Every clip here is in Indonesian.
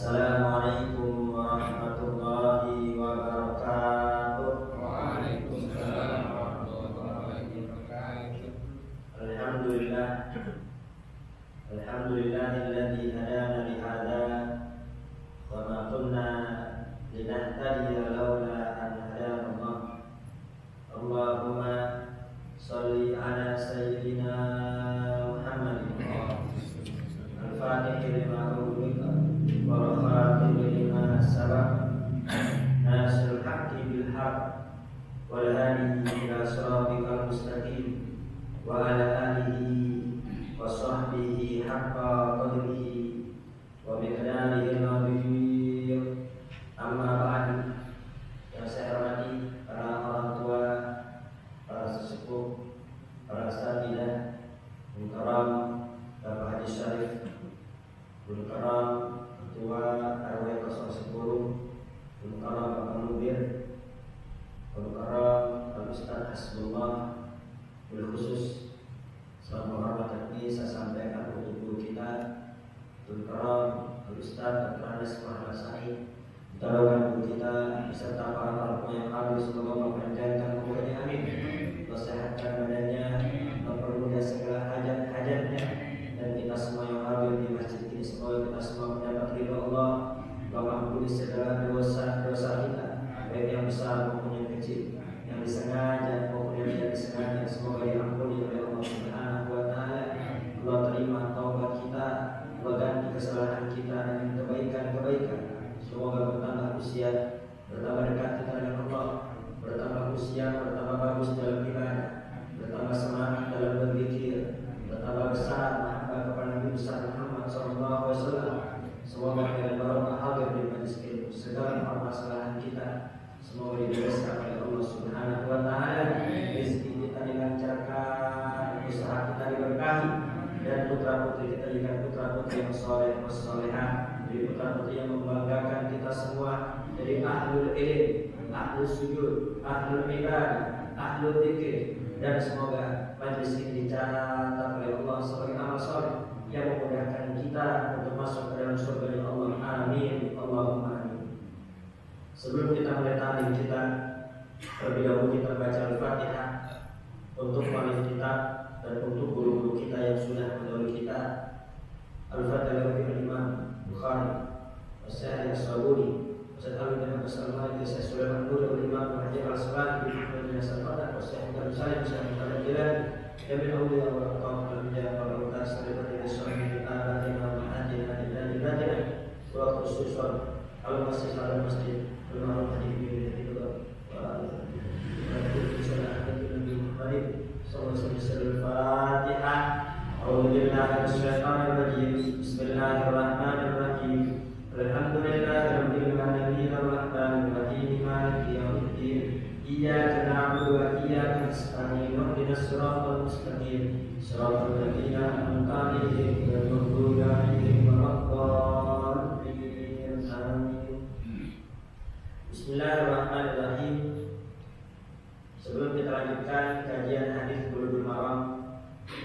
Assalamualaikum warahmatullahi wabarakatuh. Waalaikumsalam warahmatullahi wabarakatuh. Alhamdulillahilladzi hadana li hadza wa ma kunna linahtadiya laula an hadana Allah. Allahumma shalli ala sayyidina Muhammadin al-Fatih lima ughliqa wal khatim lima sabaq nasrul haqqi bil haqq wal hadi ila siratikal mustaqim wa ala alihi wa sahbihi haqqa qadrihi wa miqdarihi al-azim. Amma ba'du. Yang saya hormati para orang tua, para sesepuh, para asatidzah, mukarram Bapak Haji Syarif, mukarram Ketua RW 010, mukarram Bapak Mubir, mukarram Pak Ustaz Hasbullah. Khusus salam hormat ini saya sampaikan untuk guru kita Mukarram Pak Ustaz Dr. Anas Muhammad Said. Kita doakan guru kita beserta para tamu yang hadir, semoga memperpanjangkan umurnya, amin. Memsehatkan badannya, mempermudah segala hajat-hajatnya, dan kita semua yang hadir di masjid ini semoga kita semua mendapat ridha Allah, mengampuni segala dosa-dosa kita, baik yang besar maupun yang kecil, yang disengaja maupun yang tidak disengaja, semoga diampuni oleh Allah Subhanahu wa taala. Allah terima taubat kita, Allah ganti kesalahan kita dengan kebaikan-kebaikan. Semoga bertambah usia, bertambah dekat kita dengan Allah, bertambah usia, bertambah bagus dalam ibadah, bertambah semangat dalam berzikir, bertambah besar mahabbah kepada Nabi besar Muhammad SAW. Semoga dengan barokah hadir di majlis ilmu, segala permasalahan kita semoga dibereskan oleh Allah Subhanahu wa taala. Rezeki kita dilancarkan, usaha kita diberkahi, dan putra-putri kita jadikan putra-putri yang soleh solehah, jadi putra-putri yang membanggakan kita semua, jadi ahlul ilm, ahlul sujud, ahlul ibadah, ahlul dzikir, dan semoga majlis ini dicatat oleh Allah sebagai amal soleh yang memudahkan kita untuk masuk ke dalam surga Allah. Amin, Allahumma amin. Sebelum kita mulai talim kita, terlebih dahulu kita baca Al-Fatihah untuk wali kita dan untuk guru-guru kita yang sudah mendahului kita. Al-Fatihah dari Imam Bukhari, Syekh As-Sabuni, Ustaz Ali bin Abdul Salam, Syekh Sulaiman Nur, Imam Haji Al-Asqalani, bin Hasan Fatah, Syekh Abdul Salim, Syekh Abdul Jalal, Ibn Awliya wa Rahmatullah Al-Bijah wa Al-Utas, Al-Fatihah Al-Suami, Al-Fatihah Al-Fatihah wa khususan Al-Masjid Al-Masjid Al-Mahmud Hadid bin Al-Fatihah. A'udzubillahi minasyaitonir rajim. Bismillahirrahmanirrahim. Alhamdulillahirabbil alamin arrahmanir rahim maliki yaumiddin. Iyyaka na'budu wa iyyaka nasta'in. Ihdinas siratal mustaqim. Shiratal ladzina an'amta 'alaihim ghairil maghdubi 'alaihim waladdallin. Amin. Bismillahirrahmanirrahim. Sebelum kita lanjutkan kajian hadis Bulughul Maram,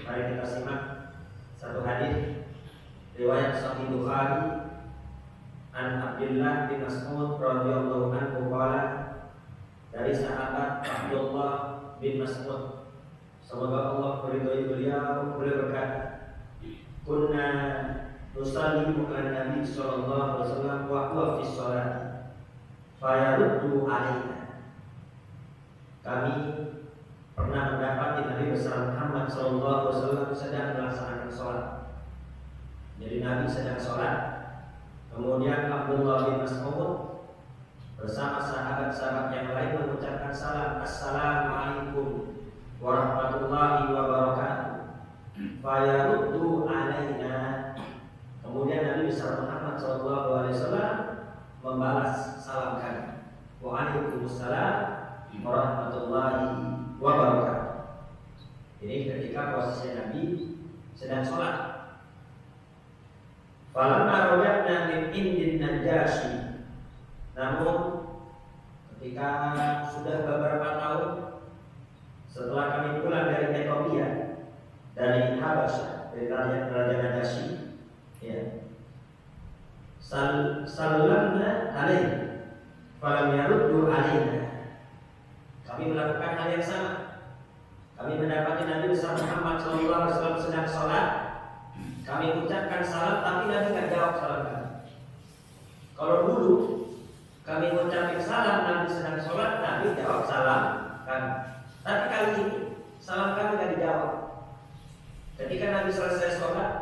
mari kita simak satu hadis riwayat Sahih Bukhari an Abdullah bin Mas'ud radhiyallahu anhu qala, dari sahabat Abdullah bin Mas'ud, semoga Allah meridhai beliau, berkata, kunna nusallimu ala Nabi sallallahu alaihi wasallam wa huwa fi shalat fayaruddu alaina. Kami pernah mendapati Nabi besar Muhammad SAW sedang melaksanakan sholat. Jadi Nabi sedang sholat, kemudian Abdullah bin Mas'ud bersama sahabat-sahabat yang lain mengucapkan salam, Assalamualaikum warahmatullahi wabarakatuh. Fayaruddu alaina. Kemudian Nabi besar Muhammad SAW membalas salam kami. Waalaikumsalam warahmatullahi wabarakatuh. Ini ketika posisi Nabi sedang sholat. Falamma raja'na min indin Najasyi. Namun ketika sudah beberapa tahun setelah kami pulang dari Ethiopia, dari Habasyah, dari Raja Najasyi, ya, sallamna alaihi falam yaruddu alaina. Kami melakukan hal yang sama. Kami mendapati Nabi besar Muhammad SAW sedang sholat. Kami ucapkan salam, tapi Nabi tidak jawab salam kami. Kalau dulu kami ucapkan salam, Nabi sedang sholat, Nabi jawab salam kami. Tapi kali ini salam kami tidak dijawab. Ketika Nabi selesai sholat,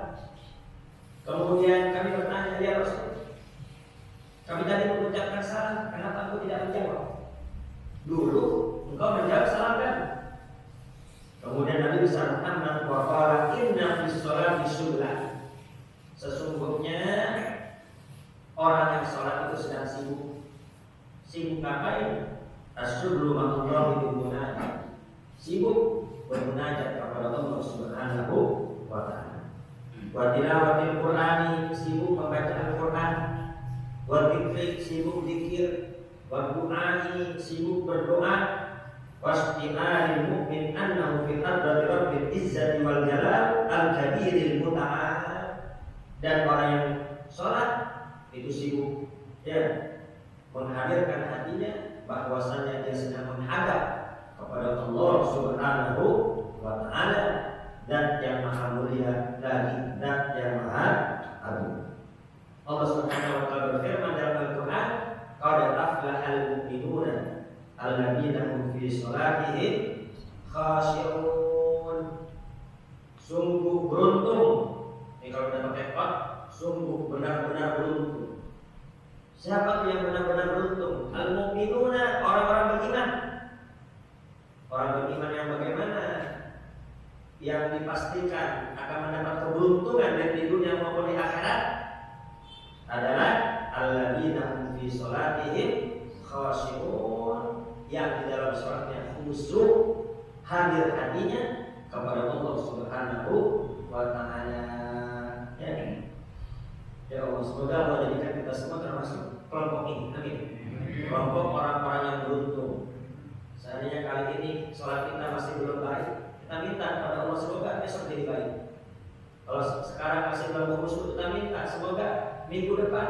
kemudian kami bertanya, ya Rasul, kami tadi mengucapkan salam, kenapa engkau tidak menjawab? Dulu engkau menjawab salam kami. Kemudian Nabi besar Muhammad wa qala inna fi sholati syughlan. Sesungguhnya orang yang sholat itu sedang sibuk. Sibuk ngapain? Asyughlu ma'allahi bimunajat. Sibuk bermunajat kepada Allah Subhanahu wa ta'ala. Wa tilawatil Qur'ani, sibuk membaca Al-Qur'an. Wa dzikri, sibuk zikir. Wa du'ai, sibuk berdoa. Wasti'alil mu'min annahu fil hadrati rabbil izzati wal jalal al-kabiril muta'al. Dan orang yang sholat itu sibuk menghadirkan hatinya bahwasanya dia sedang menghadap kepada Allah Subhanahu wa ta'ala, dan yang maha mulia lagi, dan yang maha agung. Allah Subhanahu wa ta'ala berfirman dalam Al-Qur'an, qad aflahal mu'minuna alladzina hum fi sholatihim khashi'un. Sungguh beruntung. Ini kalau kita pakai qad, sungguh benar-benar beruntung. Siapa yang benar-benar beruntung? Al-mu'minuna, orang-orang beriman. Orang beriman yang bagaimana? Yang dipastikan akan mendapat keberuntungan baik di dunia maupun di akhirat adalah alladzina hum fi sholatihim khashi'un, yang di dalam sholatnya khusyuk, hadir hatinya kepada Allah Subhanahu wa ta'ala. Ya Allah, semoga Allah jadikan kita semua termasuk kelompok ini. Amin. Kelompok orang-orang yang beruntung. Seandainya kali ini sholat kita masih belum baik, kita minta kepada Allah semoga besok jadi baik. Kalau sekarang masih belum khusyuk, kita minta semoga minggu depan,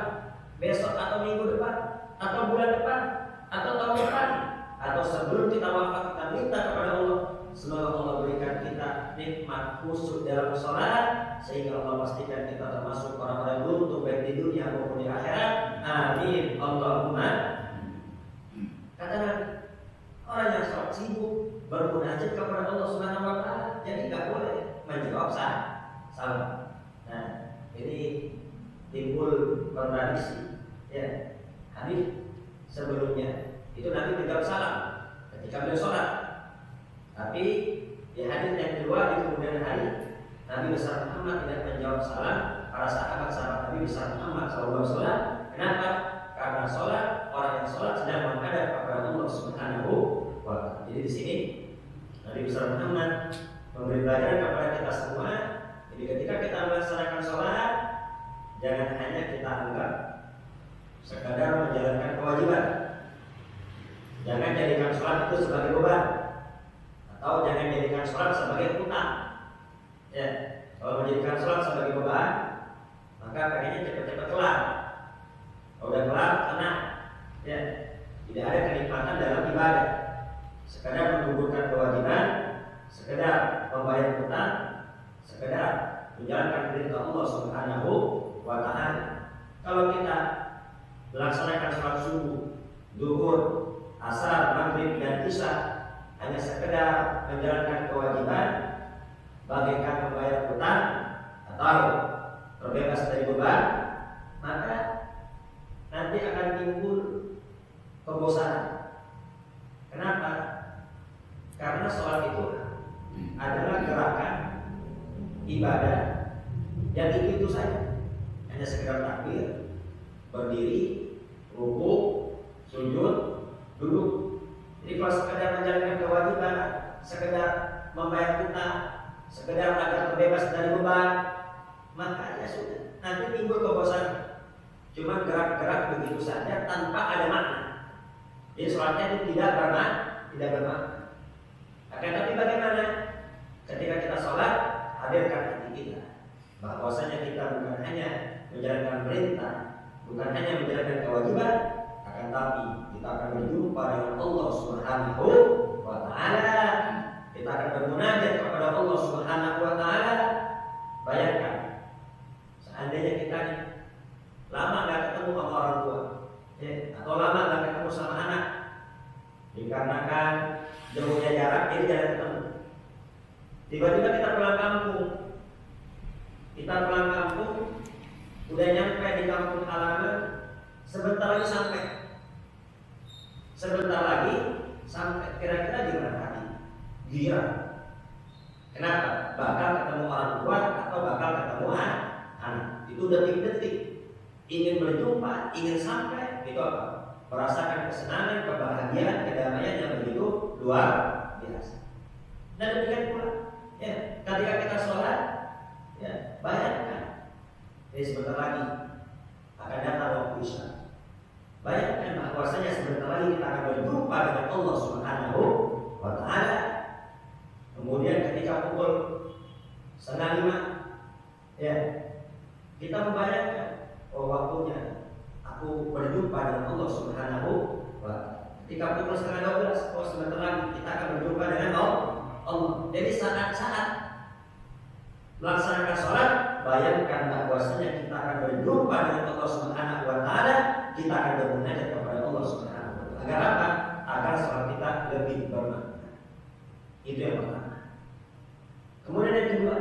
besok atau minggu depan, atau bulan depan, atau tahun depan, atau sebelum kita wafat, kita minta kepada Allah semoga Allah berikan kita nikmat khusyuk dalam sholat, sehingga Allah pastikan kita termasuk orang-orang yang beruntung baik di dunia maupun di akhirat. Amin. Allahumma. Katakan orang yang sholat sibuk bermunajat kepada Allah Subhanahu wa ta'ala, jadi nggak boleh menjawab salam. Nah, ini timbul kontradiksi. Ya, hadis sebelumnya itu Nabi menjawab salam ketika beliau sholat. Tapi di hadis yang kedua di kemudian hari, Nabi besar Muhammad tidak menjawab salam para sahabat Nabi besar Muhammad SAW. Kenapa? Karena sholat, orang yang sholat sedang menghadap kepada Allah Subhanahu wa ta'ala. Jadi di sini Nabi besar Muhammad memberi pelajaran kepada kita semua. Jadi ketika kita melaksanakan sholat, jangan hanya kita anggap sekadar menjalankan kewajiban. Jangan jadikan sholat itu sebagai beban, atau jangan jadikan sholat sebagai hutang. Ya, kalau menjadikan sholat sebagai beban, maka pengennya cepat-cepat kelar. Kalau udah kelar, tenang. Ya, tidak ada kenikmatan dalam ibadah. Sekedar menggugurkan kewajiban, sekedar membayar hutang, sekedar menjalankan perintah Allah Subhanahu wa ta'ala. Kalau kita melaksanakan sholat subuh, zuhur, asar, maghrib, dan isya hanya sekedar menjalankan kewajiban, bagaikan membayar hutang atau terbebas dari beban, maka nanti akan timbul kebosanan. Kenapa? Karena sholat itu adalah gerakan ibadah yang itu saja, hanya sekedar takbir, berdiri, rukuk, sujud, duduk. Jadi kalau sekedar menjalankan kewajiban, sekedar membayar hutang, sekedar agar terbebas dari beban, maka ya sudah, nanti timbul kebosanan. Cuma gerak-gerak begitu saja tanpa ada makna. Jadi sholatnya itu tidak bermakna. Akan tapi bagaimana? Ketika kita sholat, hadirkan hati kita bahwasanya kita bukan hanya menjalankan perintah, bukan hanya menjalankan kewajiban, akan tapi kita akan berjumpa dengan Allah Subhanahu wa taala. Kita akan bermunajat kepada Allah Subhanahu wa taala. Bayangkan, seandainya kita lama nggak ketemu sama orang tua, atau lama nggak ketemu sama anak, dikarenakan jauhnya jarak, jadi jarang ketemu. Tiba-tiba kita pulang kampung, udah nyampe di kampung halaman, sebentar lagi sampai, kira-kira gimana hati? Girang. Kenapa? Bakal ketemu orang tua atau bakal ketemu anak. Itu detik-detik ingin berjumpa, ingin sampai, itu apa? Merasakan kesenangan, kebahagiaan, kedamaian yang begitu luar biasa. Dan demikian pula, ketika kita sholat, bayangkan, sebentar lagi akan datang waktu Isya. Bayangkan bahwasanya sebentar lagi kita akan berjumpa dengan Allah Subhanahu wa taala. Kemudian ketika pukul 4:30, kita membayangkan, waktunya aku berjumpa dengan Allah Subhanahu wa taala. Ketika pukul 11:30, sebentar lagi kita akan berjumpa dengan Allah. Jadi saat-saat melaksanakan sholat, bayangkan bahwasanya kita akan berjumpa dengan Allah Subhanahu wa taala. Kita akan bermunajat kepada Allah Subhanahu wa taala. Agar apa? Agar sholat kita lebih bermakna. Itu yang pertama. Kemudian yang kedua,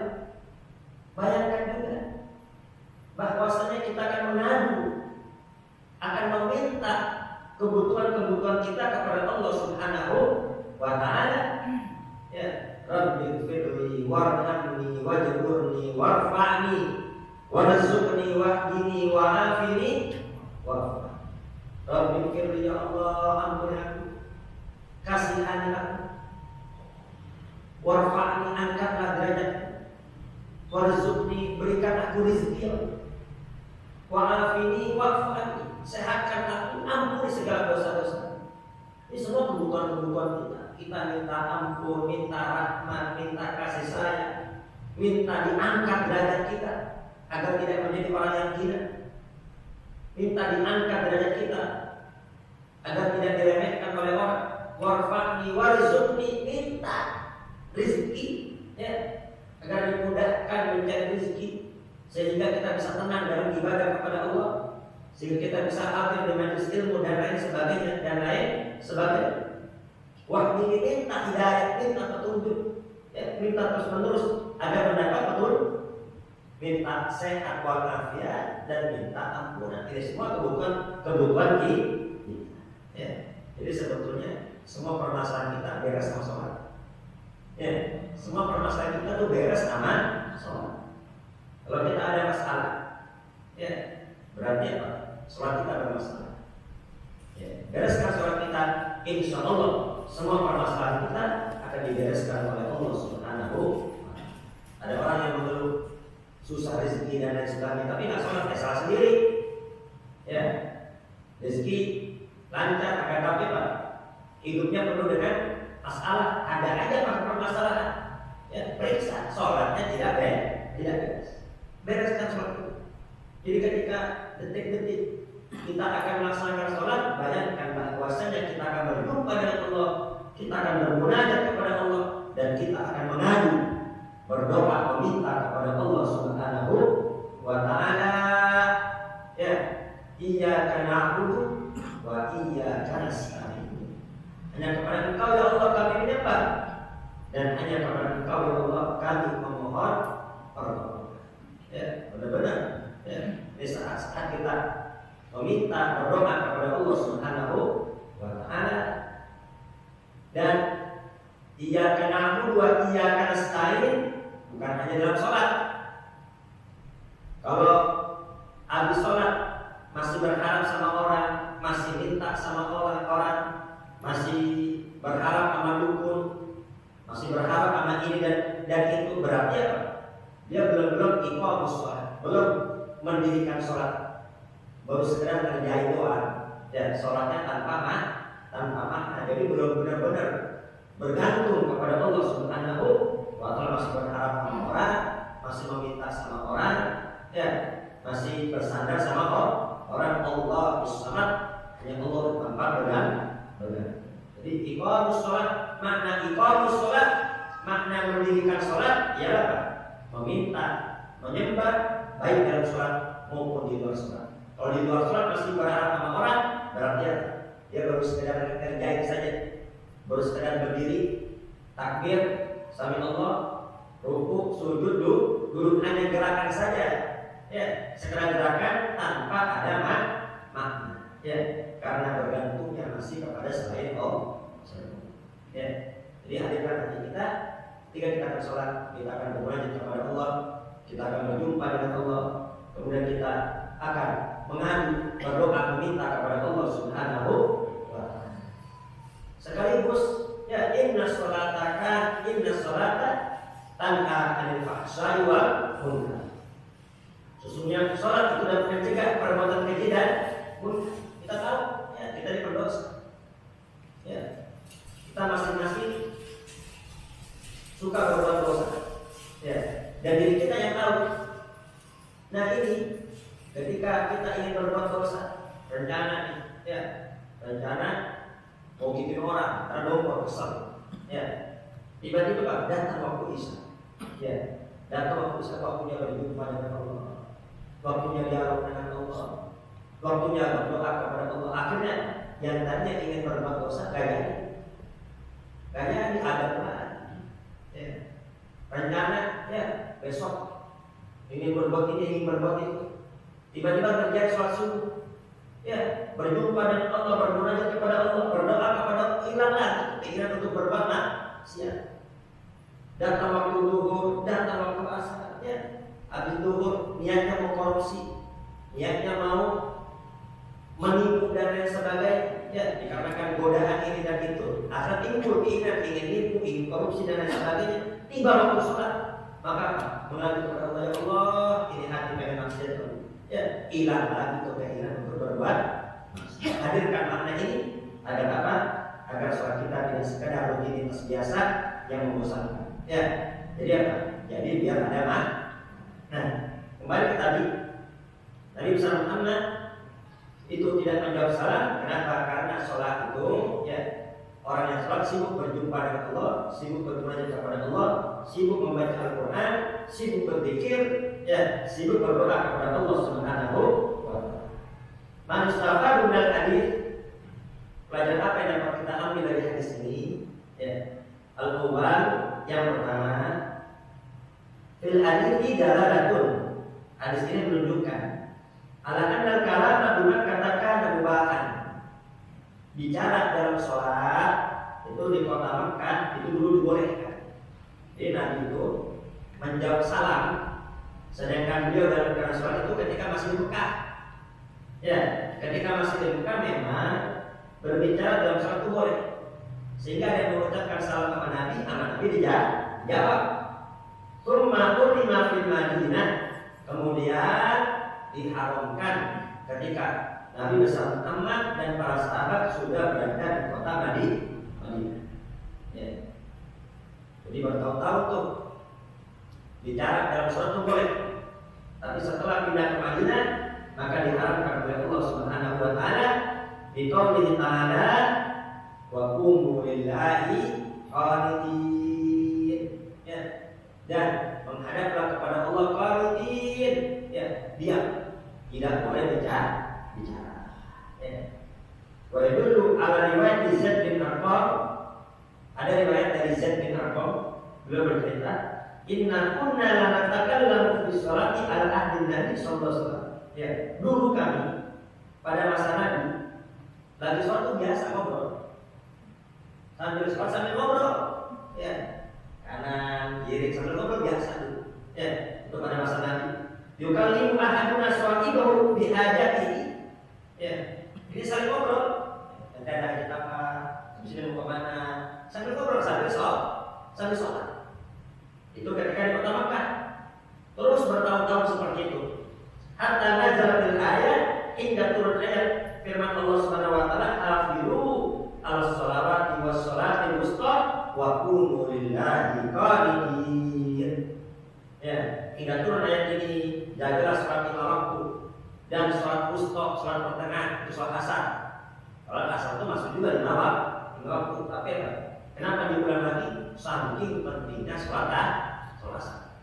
bayangkan juga bahwasanya kita akan mengadu, akan meminta kebutuhan-kebutuhan kita kepada Allah Subhanahu wa taala. Rabbi firli warhamni wajburni warfa'ni warzuqni wahdini wa'afini warfa'. Rabbi firli, ya Allah, ampuni aku, kasihani aku. Warfa'ni, angkatlah derajatku. Warzuqni, berikan aku rezeki. Wa'afini wa'fa'ni, sehatkan aku, ampuni segala dosa-dosa. Ini semua kebutuhan-kebutuhan kita. Kita minta ampun, minta rahmat, minta kasih sayang, minta diangkat derajat kita agar tidak menjadi orang yang hina. Minta diangkat derajat kita agar tidak diremehkan oleh orang. Warfa'ni warzuqni, minta rezeki, agar dimudahkan mencari rezeki, sehingga kita bisa tenang dalam ibadah kepada Allah, sehingga kita bisa hadir di majelis ilmu dan lain sebagainya. Wahdi, minta hidayah, minta petunjuk, minta terus menerus agar mendapat petunjuk, minta sehat walafiat, dan minta ampunan. Ini semua kebutuhan kita. Jadi sebetulnya semua permasalahan kita beres sama sholat. Semua permasalahan kita tuh beres sama sholat. Kalau kita ada masalah, berarti apa? Sholat kita bermasalah. Bereskan sholat kita, insya Allah semua permasalahan kita akan dibereskan oleh Allah Subhanahu wa taala. Ada orang yang mengeluh susah rezeki dan lain sebagainya, tapi nggak sholat, salah sendiri. Rezeki lancar, akan tapi Pak, hidupnya penuh dengan masalah, ada aja permasalahan. Periksa, sholatnya tidak beres. Bereskan sholat itu. Jadi ketika detik-detik kita akan melaksanakan sholat, bayangkan bahwasanya kita akan berjumpa dengan Allah, kita akan bermunajat kepada Allah, dan kita akan mengadu, berdoa, meminta kepada Allah Subhanahu wa taala. Iyyaka na'budu wa iyyaka nasta'in. Hanya kepada Engkau ya Allah kami menyembah, dan hanya kepada Engkau ya Allah kami memohon pertolongan. Benar-benar. Di saat-saat kita meminta, berdoa kepada Allah Subhanahu wa taala, dan iyyaka na'budu wa iyyaka nasta'in bukan hanya dalam sholat. Kalau habis sholat masih berharap sama orang, masih minta sama orang, masih berharap sama dukun, masih berharap sama ini dan itu, berarti apa? Dia belum iqamus sholat, belum mendirikan sholat, baru sekedar ngerjain doang, dan sholatnya tanpa makna. Jadi belum benar-benar bergantung kepada Allah Subhanahu wa taala, masih berharap sama orang, masih meminta sama orang, masih bersandar sama orang. Allah bis-samad, hanya Allah tanpa benar. Jadi iqamus shalah, makna iqamus shalah, makna mendirikan salat ialah apa? Meminta, menyembah baik dalam salat maupun di luar salat. Kalau di luar salat masih berharap sama orang, berarti dia baru sekedar kerjain saja, baru sekedar berdiri, takbir, sami Allah, ruku, sujud, duduk hanya gerakan saja, ya, sekedar gerakan tanpa ada makna, ya, karena bergantungnya masih kepada selain Allah, ya. Jadi hadirkan hati kita, ketika kita akan sholat, kita akan bermunajat kepada Allah, kita akan berjumpa dengan Allah, kemudian kita akan mengadu, berdoa, meminta kepada Allah Subhanahu wa Ta'ala. Sekaligus, ya, inna sholata tanha 'anil fahsya'i wal munkar. Sesungguhnya sholat itu dapat mencegah perbuatan keji dan munkar. Kita tahu, ya, kita ini berdosa, ya, kita masing-masing suka berbuat dosa, ya, dan diri kita yang tahu. Nah ini, ketika kita ingin berbuat dosa, rencana, ya, rencana mau bikin orang terdompor kesal, ya, tiba-tiba datang waktu isya, ya, datang waktu isya, waktunya berjumpa dengan Allah, waktunya dialog dengan Allah, waktunya berdoa kepada Allah. Akhirnya yang tadinya ingin berbuat dosa gak jadi ada pelan, ya. Rencana, ya, besok ingin berbuat ini, ingin berbuat itu, tiba-tiba terjadi sholat subuh, ya, berjumpa dengan Allah, bermunajat kepada Allah, berdoa kepada Allah, hilanglah keinginan untuk berbuat maksiat. Datang waktu zuhur, datang waktu asar, ya, habis zuhur niatnya mau korupsi, niatnya mau menipu dan lain sebagainya, ya, dikarenakan godaan ini dan itu, akan timbul keinginan ingin nipu, ingin korupsi dan lain sebagainya. Tiba waktu sholat, maka mengadu kepada Allah, ya Allah, ini hati pengen maksiat, ya, hilang lagi keinginan untuk berbuat maksiat. Hadirkan makna ini agar apa? Agar sholat kita tidak sekadar rutinitas biasa yang membosankan, ya. Jadi apa? Jadi biar ada makna. Nah, kembali ke tadi besar Muhammad itu tidak menjawab salam. Kenapa? Karena sholat itu, ya, orang yang sholat sibuk berjumpa dengan Allah, sibuk bermunajat kepada Allah, sibuk membaca Al-Quran, sibuk berzikir, ya, sibuk berdoa kepada Allah Subhanahu wa Ta'ala. Manusia benar hadis. Pelajaran apa yang dapat kita ambil dari hadis ini? Ya, al-awwal, yang pertama, fil hadithi dalalatun. Hadis ini menunjukkan ala-anal kalama bukan katakan mubahan. Bicara dalam sholat itu di kota Mekah itu dulu dibolehkan. Jadi Nabi itu menjawab salam, sedangkan beliau dalam keadaan sholat itu ketika masih di Mekah. Ya, ketika masih di Mekah memang berbicara dalam sholat itu boleh. Sehingga dia mengucapkan salam kepada Nabi, anak Nabi dijawab. Tsumma urima fil Madinah, kemudian diharamkan ketika Nabi bersama teman dan para sahabat sudah berada di kota Madinah. Ya. Jadi bertahun-tahun tuh bicara dalam sholat itu boleh. Tapi setelah pindah ke Madinah, maka diharamkan oleh Allah Subhanahu wa Ta'ala di qaulihi ta'ala wa qumu lillahi qanitin, ya, dan menghadaplah kepada Allah qanitin, ya, diam, tidak boleh bicara, ya. Wa yadullu ala riwayat Zaid bin Arqam, ada riwayat dari Zaid bin Arqam, beliau bercerita, inna kunna la natakallamu fi sholati ala ahdi Nabi sallallahu alaihi wasallam. Ya, dulu kami pada masa Nabi lagi sholat itu biasa ngobrol, sambil sholat sambil ngobrol, ya, kanan kiri sambil ngobrol biasa dulu, ya, itu pada masa Nabi. Yukallimu ahaduna sahibahu bihajatihi, ya, ini saling ngobrol, nanti ada hajat apa, habis ini mau kemana, sambil ngobrol sambil sholat. Itu ketika di kota Makkah, terus bertahun-tahun seperti itu. Hatta nazalatil ayat, hingga turun ayat firman Allah Subhanahu wa Ta'ala, hafizu al-sholawati was-sholatil wusta wa qulu lillahi qanitin. Ya, hingga turun ayat ini, jagalah sholat lima waktu dan sholat wusta, sholat pertengahan, itu sholat asar. Sholat asar itu masuk juga di nawab, tapi apa? Kenapa diulang lagi? Saking pentingnya sholat asar.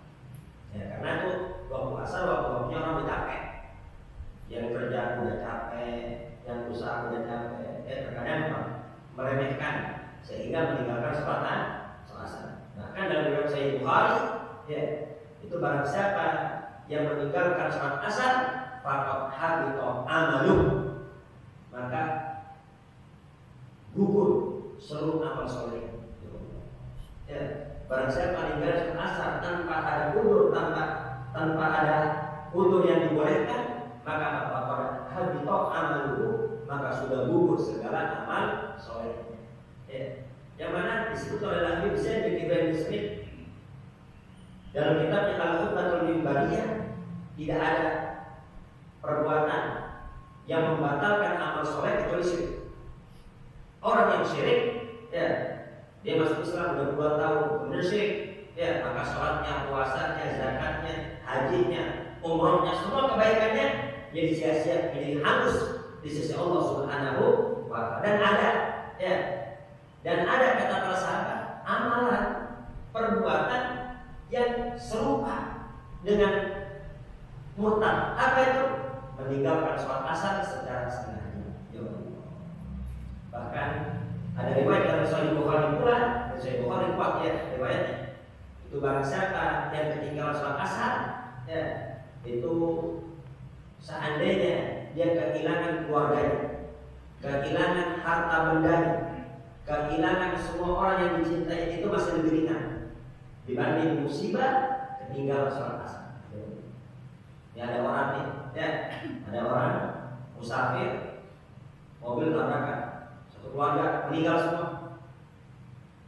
Ya, karena itu waktu asar, waktunya orang udah capek, yang kerja udah capek, yang usaha udah capek, terkadang meremehkan sehingga meninggalkan sholat asar. Nah, kan dalam riwayat Sahih Bukhari, ya, itu barang siapa yang meninggalkan sholat asar, faqad habita amaluh, maka gugur seluruh amal soleh. Ya, barang siapa meninggalkan sholat asar tanpa ada udzur, tanpa ada udzur yang dibolehkan, maka faqad habita amaluh, maka sudah gugur segala amal soleh. Ya, yang mana disebut oleh Nabi Zaid bin Ibrahim Smith dalam kitabnya Al-Khutbatul Mimbariyah, tidak ada perbuatan yang membatalkan amal soleh kecuali syirik. Orang yang syirik, ya, dia masuk Islam udah 2 tahun, kemudian syirik, ya, maka sholatnya, puasanya, zakatnya, hajinya, umrohnya, semua kebaikannya jadi sia-sia, jadi hangus di sisi Allah Subhanahu wa Ta'ala. Dan ada kata para sahabat, amalan perbuatan yang serupa dengan murtad. Apa itu? Meninggalkan sholat asar secara sengaja. Bahkan ada riwayat dari Sahih Bukhari pula, dari Sahih Bukhari kuat ya riwayatnya. Itu barang siapa yang ketinggalan sholat asar, ya, itu seandainya dia kehilangan keluarganya, kehilangan harta bendanya, kehilangan semua orang yang dicintai, itu masih lebih ringan dibanding musibah ketinggalan sholat asar. Ya, ada orang nih, ya, ada orang musafir, mobil tabrakan, satu keluarga meninggal semua,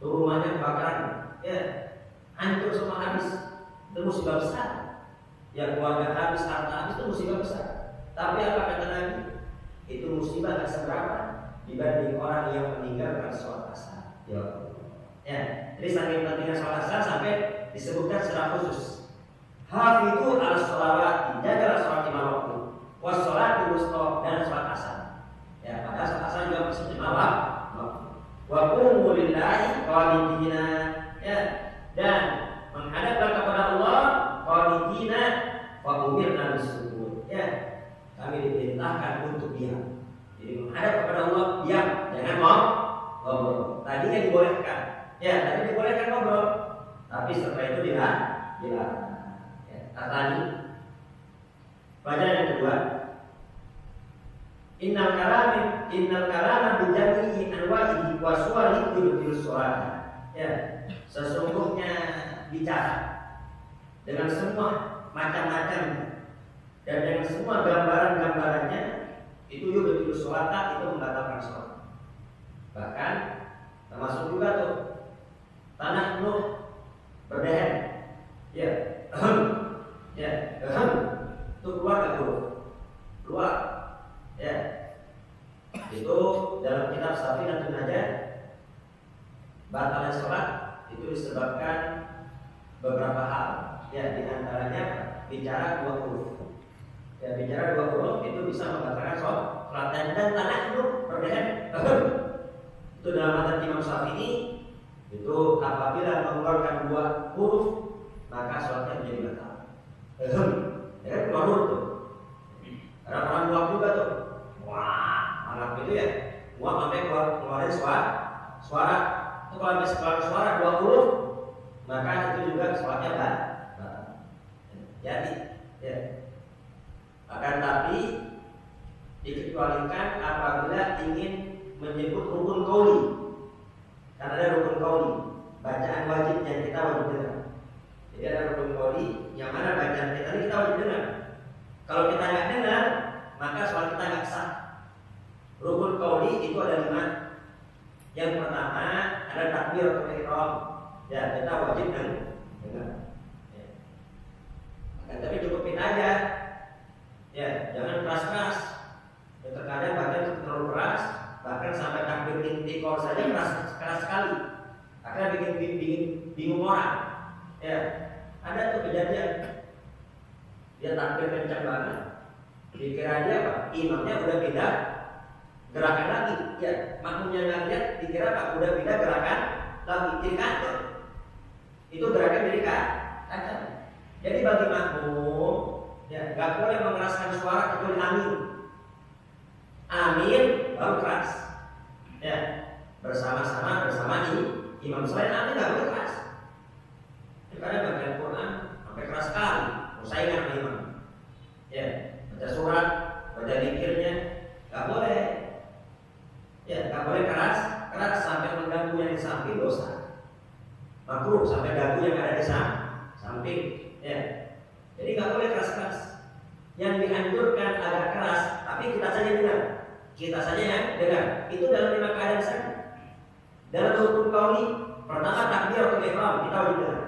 tuh rumahnya kebakaran, ya, hancur semua habis, itu musibah besar. Ya, keluarga habis, harta habis, itu musibah besar. Tapi apa kata Nabi? Itu musibah tak seberapa dibanding orang yang meninggalkan sholat asar. Ya, jadi saking pentingnya sholat asar sampai disebutkan secara khusus, hafidhu ala sholawati, jagalah sholat 5 waktu, was sholat wusta, dan sholat asar. Ya, pada sholat asar juga masih 5 waktu. Wa qumu lillahi qanitina, ya, dan menghadaplah kepada Allah qanitina wa umirna bis-sukun. Ya, kami diperintahkan untuk diam. Jadi menghadap kepada Allah diam, jangan ngobrol. Tadinya dibolehkan, ya, tadi dibolehkan ngobrol, tapi setelah itu dilarang. Tadi pelajaran yang kedua, innal kalama bijami'i anwa'ihi wa suwarihi yudhil suara. Ya, sesungguhnya bicara dengan semua macam-macam dan dengan semua gambaran-gambarannya itu yudhil suara, itu membatalkan sholat. Bahkan termasuk juga tuh tanah Nuh berdehen, ya, ya, itu keluar gak tuh? Keluar, ya. Itu dalam kitab Safinatun Najah, batalnya sholat itu disebabkan beberapa hal. Ya, diantaranya bicara 2 huruf. Ya, bicara 2 huruf itu bisa membatalkan sholat. Dan tanah itu berdehen. Itu dalam madzhab Imam Syafi'i, itu apabila mengeluarkan 2 huruf maka sholatnya menjadi batal. Ya kan, keluar huruf tuh. Ada orang muak juga tuh. Wah, anak itu ya, muak sampai keluarin suara. Itu kalau habis keluar suara 2 huruf, maka itu juga sholatnya batal. Jadi, ya. Akan tapi dikecualikan apabila ingin menyebut rukun qauli. Karena ada rukun qauli, bacaan wajib yang kita wajib dengar. Jadi ada rukun qauli yang mana bacaan kita ini kita wajib dengar. Kalau kita nggak dengar, maka sholat kita nggak sah. Rukun qauli itu ada 5. Yang pertama ada takbiratul ihram. Ya, kita wajib dengar. Ya. Tapi cukupin aja. Ya, jangan keras-keras. Ya, terkadang bahkan terlalu keras, bahkan sampai takbir intikor saja keras sekali. Akhirnya bikin bingung orang. Ya, ada tuh kejadian. Dia takbir kencang banget. Dikira dia apa? Imamnya udah pindah gerakan lagi. Ya, makmumnya nggak lihat, dikira apa? Udah pindah gerakan lagi. Jadi kacau. Itu gerakan dari kacau. Jadi bagi makmum, ya nggak boleh mengeraskan suara kecuali amin. Amin baru keras. Ya, bersama-sama bersama imam. Selain amin nggak boleh keras. Karena bagian Quran sampai keras sekali. Saingan sama imam. Ya, baca surat, baca zikirnya nggak boleh. Ya, nggak boleh keras sampai mengganggu yang di samping dosa. Makruh sampai ganggu yang ada di samping. Ya, jadi nggak boleh keras. Yang dianjurkan agak keras, tapi kita saja dengar. Kita saja yang dengar. Itu dalam 5 keadaan saja. Dalam rukun qauli, pertama takbiratul ihram kita wajib dengar.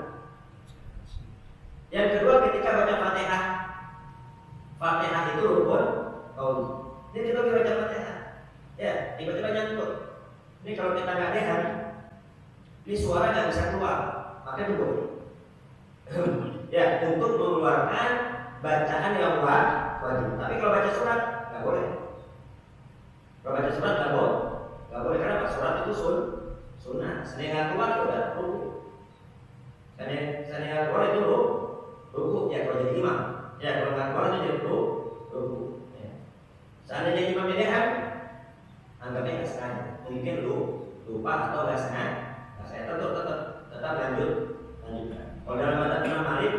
Yang kedua ketika baca Fatihah. Fatihah itu rukun qauli. Ini kita baca Fatihah. Ya, tiba-tiba nyangkut. Ini kalau kita nggak dengar, ini suara nggak bisa keluar, maka itu boleh. Ya, untuk mengeluarkan bacaan yang wajib. Tapi kalau baca surat nggak boleh. Kalau baca surat nggak boleh karena surat itu sunnah. Senin nggak keluar itu udah ruku. Senin nggak keluar itu ruku. Ya kalau jadi imam. Ya kalau nggak keluar itu jadi ruku. Ya. Seandainya imamnya deham, anggapnya nggak sengaja. Mungkin lupa atau nggak sengaja. Saya tetap lanjutkan. Kalau dalam madzhab Imam Malik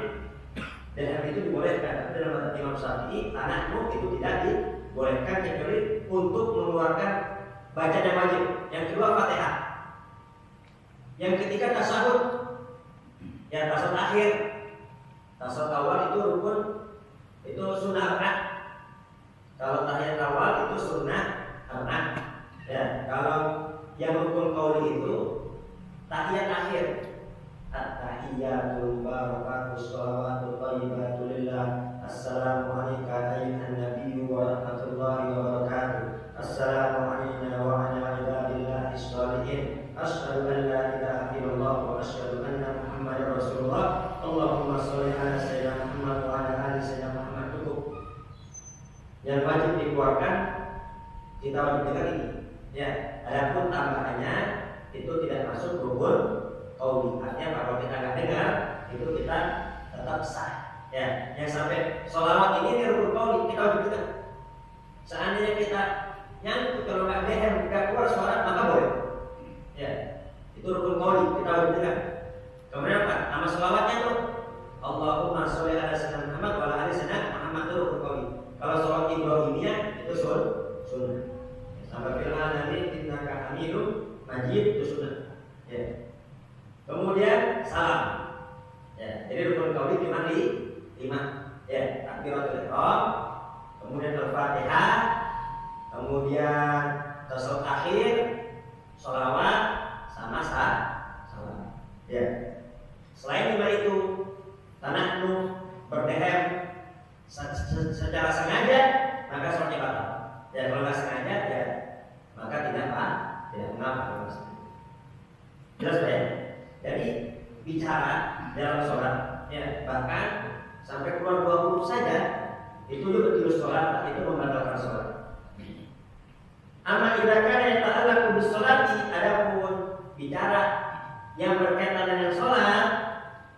dan itu dibolehkan, tapi dalam madzhab Imam Syafi'i tanaknu itu tidak dibolehkan kecuali untuk mengeluarkan bacaan yang wajib. Yang kedua Fatihah. Yang ketiga tasyahud. Yang tasyahud akhir. Tasyahud awal itu rukun, itu sunnah arba'ah. Kalau tahiyat awal itu sunnah arba'ah. Ya, kalau yang rukun qauli itu tahiyat akhir. At-tahiyatul barakatus shalawatul thayyibatu lillah. Assalamu alayka ayyuhan nabiyyu wa rahmatullahi wa barakatuh. Assalamu alayna wa ala ibadillahi shalihin. Asyhadu an la ilaha illallah wa asyhadu anna Muhammadar Rasulullah. Allahumma shalli ala sayyidina Muhammad wa ala ali sayyidina Muhammad. Cukup. Yang wajib dikeluarkan kita wajib dengar ini. Ya, adapun tambahannya itu tidak masuk rukun qauli. Artinya kalau kita nggak dengar itu kita tetap sah. Ya, yang sampai sholawat ini rukun qauli kita wajib dengar. Seandainya kita nyangkut kalau nggak dengar nggak keluar suara maka boleh. Ya, itu rukun qauli kita wajib dengar. Kemudian apa? Nama sholawatnya tuh Allahumma sholli ala sayyidina Muhammad wa ala ali sayyidina Muhammad itu rukun qauli. Kalau sholawat Ibrahimiyah itu sunnah. Sampai firman nanti innaka hamidum majid itu sunnah. Ya. Kemudian salam. Ya, jadi rukun qauli cuma di 5. Ya, takbiratul ihram, kemudian al-Fatihah, kemudian tasyahud akhir, sholawat sama salam. Ya. Selain 5 itu, tanahnu berdehem secara sengaja maka sholatnya batal. Ya kalau nggak sengaja ya maka tidak mengapa. Jelas ya? Jadi bicara dalam sholat ya bahkan sampai keluar 2 huruf saja itu juga terus sholat, itu membatalkan sholat. Amma idza kana yata'allaqu bis sholati, adapun bicara yang berkaitan dengan sholat,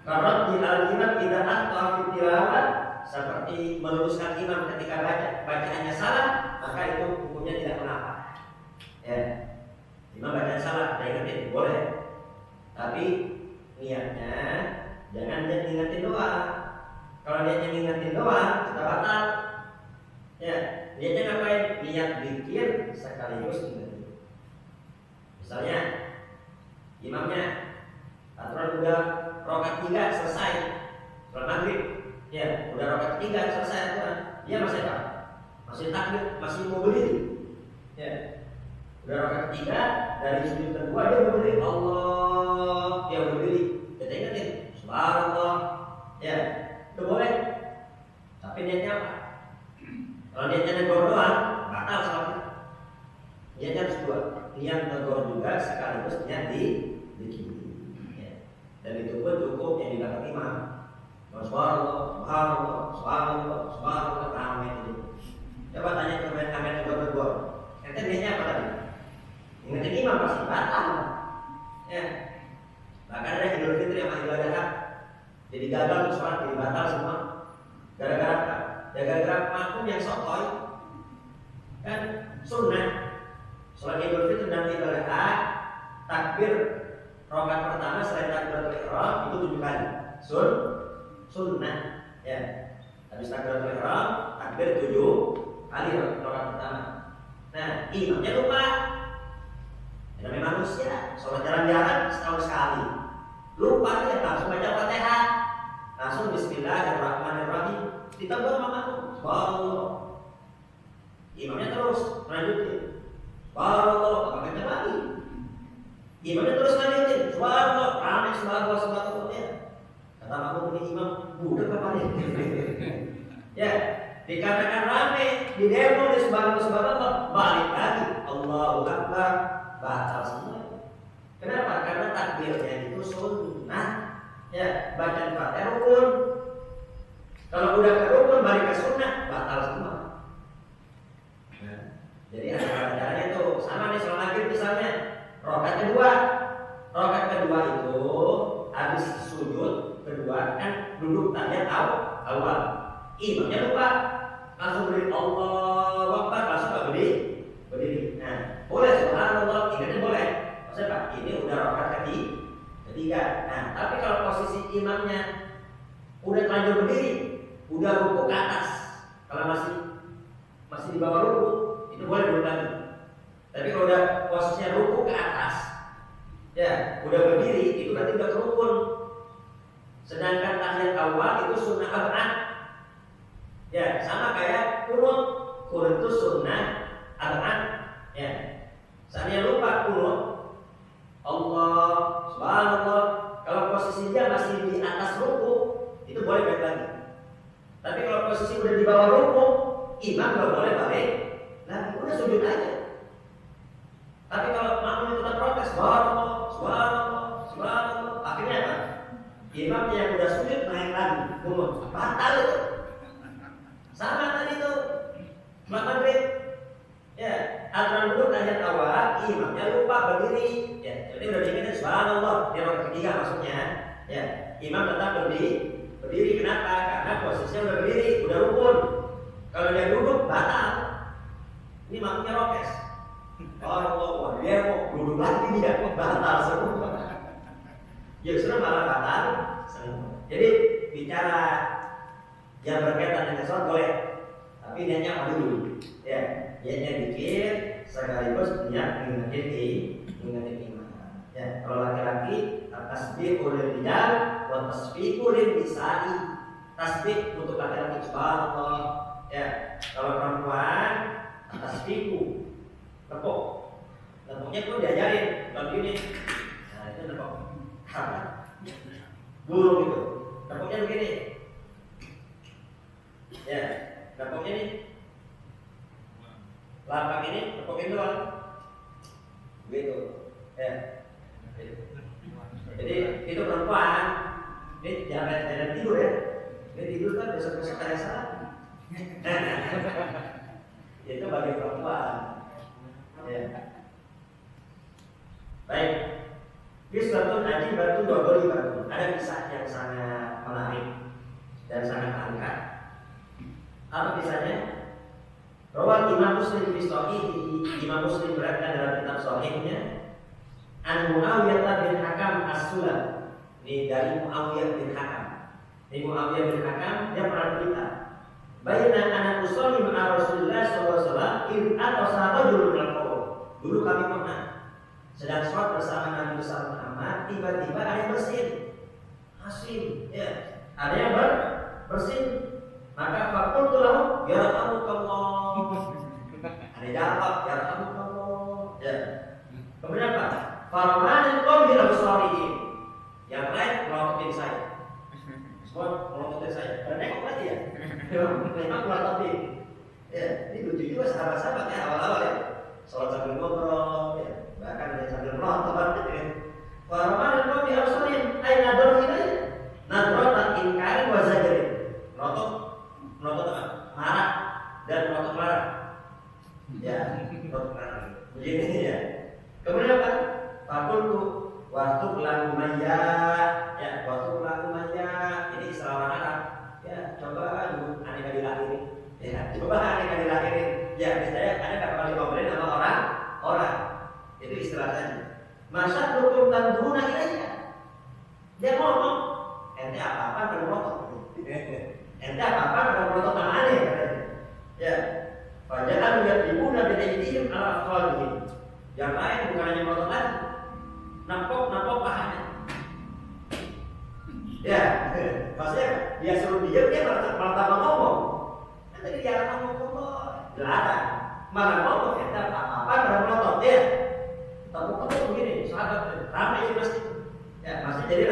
karena di al-imam idza akhta fi tilawah, seperti meluruskan imam ketika bacaannya salah, maka itu hukumnya tidak mengapa. Ya, imam bacaan salah, ada ingetin boleh, tapi niatnya jangan dia ingetin doa. Kalau dia ingetin doa, kita batal. Ya, niatnya ngapain? Niat zikir sekaligus ingetin. Misalnya, imamnya aturan udah rakaat 3 selesai, sholat maghrib. Ya, udah rakaat 3 selesai aturan. Dia masih apa? Masih takbir, masih mau berdiri. Ya. Udah rakaat 3 dari sujud kedua dia berdiri. Allah, dia berdiri. Kita ingetin, subhanallah. Ya, itu boleh. Tapi niatnya apa? Kalau niatnya negor doang, batal sholatnya. Niatnya harus 2. Niat negor juga sekaligus niat dikiri. Ya. Dan itu pun cukup yang di belakang imam. Subhanallah, subhanallah, subhanallah, subhanallah, ramai itu. buat makmum yang sotoy kan sunnah. Sholat Idul Fitri dan Idul Adha takbir rakaat pertama selain takbiratul ihram itu 7 kali. Sunnah ya. Habis takbiratul ihram takbir 7 kali rakaat pertama. Nah, imamnya lupa. Ya, namanya manusia, sholat jalan-jalan setahun sekali. Lupa dia langsung baca Fatihah. Langsung bismillahirrahmanirrahim. Ditambah sama makmum. Subhanallah. Imamnya terus lanjutin. Subhanallah, apa kencang lagi. Imamnya terus lanjutin. Subhanallah, ramai subhanallah ya. Kata makmum ini imam, udah apa nih? Ya, dikatakan ramai, di demo di subhanallah, balik lagi. Allahu Akbar, batal semua. Kenapa? Karena takbirnya itu sunnah. Ya, bacaan Fatihah rukun. Kalau udah ke rukun balik ke sunnah, batal semua. Nah, jadi acara-acaranya itu sama nih sholat maghrib misalnya. Rakaat kedua itu habis sujud kedua kan duduk tahiyat awal. Imamnya lupa, langsung berdiri Allahu Akbar, langsung berdiri. Nah, boleh subhanallah, ingatnya boleh. Maksudnya Pak, ini udah rakaat ketiga. Nah, tapi kalau posisi imamnya udah terlanjur berdiri, udah ruku ke atas, kalau masih di bawah ruku, itu boleh duduk lagi. Tapi kalau udah posisinya ruku ke atas, ya udah berdiri, itu berarti udah rukun. Sedangkan tahiyat awal itu sunnah ab'ad. Ya, sama kayak kunut. Kunut itu sunnah ab'ad. Ya, seandainya lupa kunut, Allah, subhanallah, kalau posisinya masih di atas ruku, itu boleh balik lagi. Tapi kalau posisi udah di bawah ruku, imam nggak boleh balik lagi, udah sujud aja. Tapi kalau makmum tetap protes, subhanallah, akhirnya apa? Imam yang udah sujud naik lagi, batal itu. Sama tadi itu, sholat maghrib. Ya, aturan dulu tahiyat awal, imamnya lupa berdiri. Ya, jadi udah diingetin subhanallah di rakaat ketiga maksudnya. Ya, imam tetap berdiri. Kenapa? Karena posisinya udah berdiri, udah rukun. Kalau dia duduk batal. Ini makmumnya rokes. Allah, dia mau duduk lagi dia batal semua. Justru malah batal semua. Jadi bicara yang berkaitan dengan sholat boleh, tapi niatnya apa dulu? Ya, niatnya dikir sekaligus niat mengingatkan imam. Ya, kalau laki-laki tasbih lil rijal wa tasbihu lin nisa'i. Tasbih untuk laki-laki subhanallah. Ya, kalau perempuan tasbihu tepuknya tuh diajarin bukan gini. Nah, itu tepuk. Burung itu. Tepuknya begini. Ya, tepuknya ini. Lapak ini tepukin doang. Begitu. Ya. Jadi itu perempuan. Ini jangan tidur ya. Dia tidur kan besok-besok kayak salah. Itu bagi perempuan. Ya. Baik. Kisah Haji Batu Dogoli Batu. Ada kisah yang sangat menarik dan sangat angkat. Apa kisahnya? Rawat Imam Muslim di Shahihi. Imam Muslim berkata dalam kitab Shahihnya, An Muawiyah bin Hakam As-Sulam. Ini dari Muawiyah bin Hakam. Ini Muawiyah bin Hakam dia pernah berita. Baina anak usolli ma'a Rasulullah SAW atau sahabat dulu melakukan. Dulu kami pernah sedang sholat bersama Nabi besar Muhammad, tiba-tiba ada yang bersin, hasim, ya, ada yang bersin. Maka fakultu lahu yarhamukallah. Ada jawab yarhamukallah. Ya. Kemudian apa? Farman qawmi absarihim. Yang lain melototin saya. Semua melototin saya. Nengok lagi ya. Memang melototin. Ya, ini lucu juga sahabat-sahabat ya awal-awal ya. Sholat sambil ngobrol, ya. Bahkan ada sambil melotot ya. Farman qawmi absarihim. Aina dorhilaya. Nadrotan inkari wa zajrin. Melotot marah dan melotot marah. Ya, melotot marah. Begini ya. Kemudian apa? Fakultu waktu lagu maya. Ya, waktu lagu maya. Ini istilah orang Arab. Ya, coba dulu aneka di lahir. Ya, Ente apa pada melotot tangannya katanya. Ya. Padahal yadribuna bi aydihim ala afqalihim. Yang lain bukan hanya melotot lagi. Napok pahanya. Ya, maksudnya dia suruh diam, dia malah ngomong. Kan tadi dia ngomong dilarang. Malah ngomong ente apa pada melotot ya. Tepuk-tepuk begini, sahabat ramai itu pasti. Ya, pasti jadi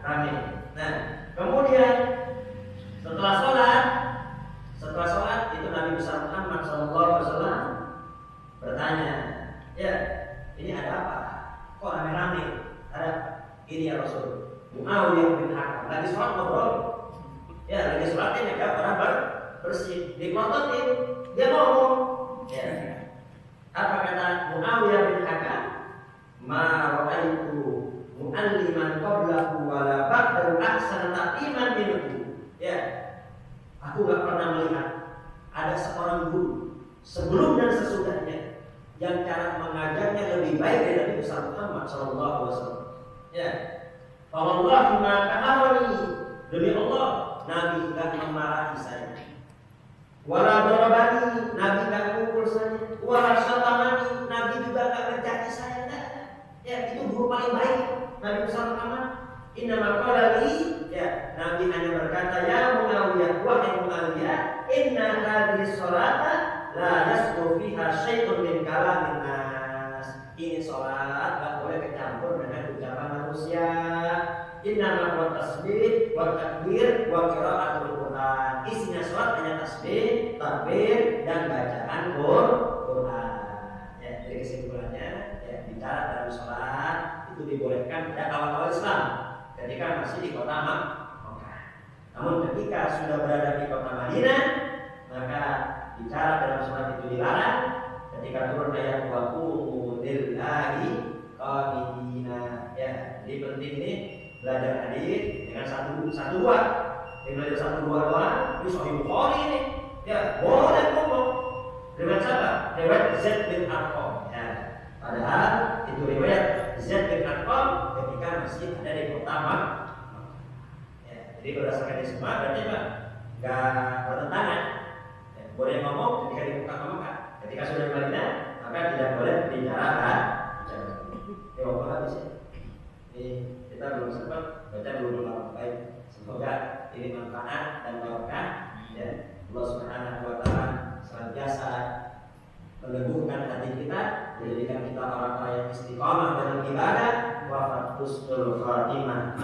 ramai. Nah, kemudian setelah sholat itu Nabi besar Muhammad SAW bertanya, ya ini ada apa? Kok rame-rame? Ada ini ya Rasul. Muawiyah bin Hakam lagi sholat ngobrol. Ya lagi sholatnya mereka orang bersih. Dikototin, dia ngomong. Ya. Apa kata Muawiyah bin Hakam? Ma ra'aitu mu'alliman qablahu wala ba'dahu ahsana ta'liman minhu. Ya. Aku enggak pernah melihat ada seorang guru sebelum dan sesudahnya yang cara mengajarnya lebih baik dari Nabi besar Muhammad sallallahu alaihi wasallam. Ya. Wallahi ma ta'awani. Demi Allah, Nabi enggak memarahi saya. Wala darabani, Nabi enggak memukul saya. Wala syatamani, Nabi juga enggak mencaci saya. Ya, itu guru paling baik Nabi besar Muhammad. Inna maqala li, ya, Nabi hanya berkata, ya Muawiyah, wahai Muawiyah, inna hadhihi sholata la yaslu fiha syai'un min kalamin nas. Ini sholat enggak boleh kecampur dengan ucapan manusia. Inna ma tasbih wa takbir wa qiraatul Quran. Isinya sholat hanya tasbih, takbir dan bacaan Quran. Ya, jadi kesimpulannya ya, bicara dalam sholat itu dibolehkan pada awal-awal Islam ketika masih di kota Makkah. Namun ketika sudah berada di kota Madinah, maka bicara dalam sholat itu dilarang. Ketika turun ayat wa qumu lillahi qanidina. Ya, jadi penting ini belajar hadis dengan satu dua. Dia belajar satu dua doang, ini Sahih Bukhari ini. Ya, boleh ngomong dengan siapa? Riwayat Zaid bin Arqam. Ya, padahal itu riwayat Zaid bin Arqam ketika masih ada di kota Makkah. Ya, jadi berdasarkan ini semua berarti nggak bertentangan. Ya, boleh ngomong ketika di kota Makkah. Ketika sudah di Madinah, maka tidak boleh bicara. Ya, waktu habis ya. Ini kita belum sempat baca belum baik. Semoga ini manfaat dan barokah. Ya, Allah Subhanahu wa taala senantiasa meneguhkan hati kita, menjadikan kita orang-orang yang istiqamah dalam ibadah. Wa husnul khatimah.